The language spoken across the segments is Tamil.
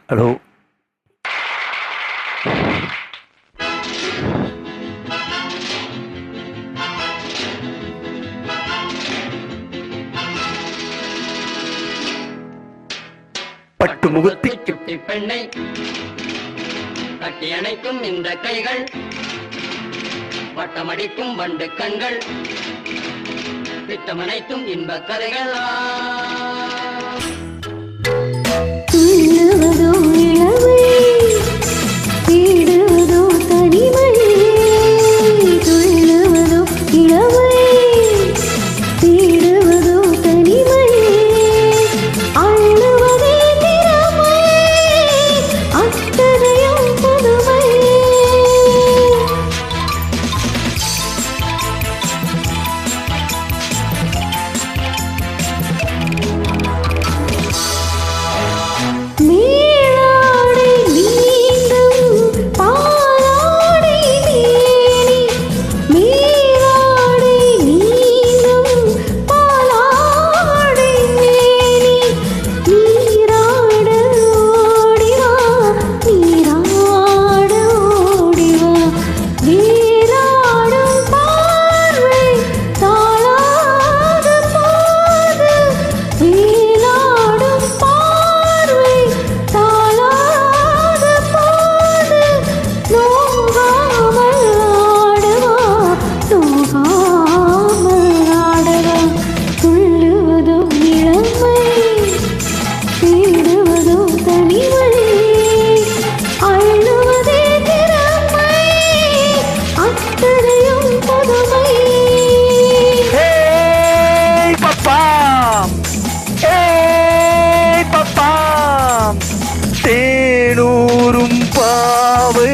ஹலோ. பட்டு முகத்தி சுட்டி பெண்ணை கட்டி அணைக்கும் இந்த கைகள், வட்டமடிக்கும் வண்டு கண்கள், திட்டமனைத்தும் இன்ப கதைகள். தேனூரும் பாவை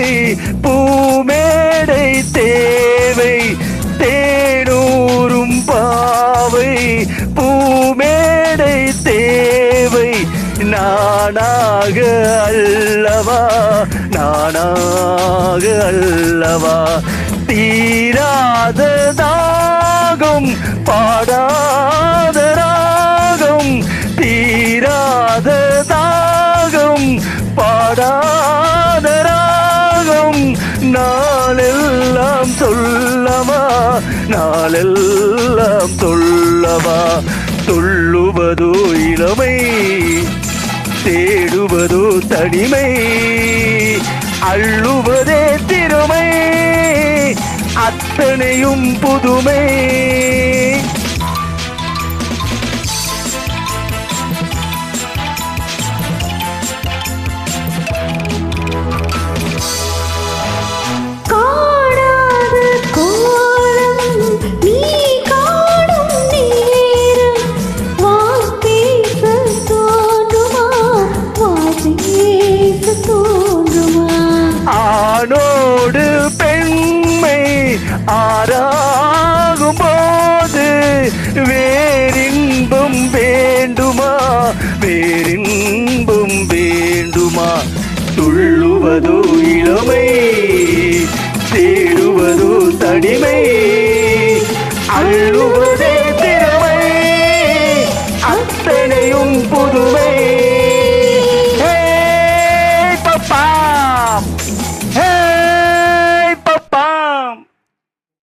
பூமேடை தேவை, தேனூரும் பாவை பூமேடை தேவை. நானாக அல்லவா, நானாக அல்லவா, தீராத தாகம் பாடாத ராகம், தீராத தாகம் பாடாத ராகம். நாளெல்லாம் சொல்லவா, நாளெல்லாம் சொல்லவா, சொல்லுவதோ இளமை, தேடுவதோ தனிமை, அள்ளுவதே திறமை, அத்தனையும் புதுமை. ஆணோடு பெண்மை ஆறாகும் போது வேறின்பம் வேண்டுமா, வேறின்பம் வேண்டுமா, துள்ளுவதோ இளமை, தேடுவதோ தனிமை, அள்ளுவதே திறமை, அத்தனையும் புதுமை.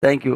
Thank you.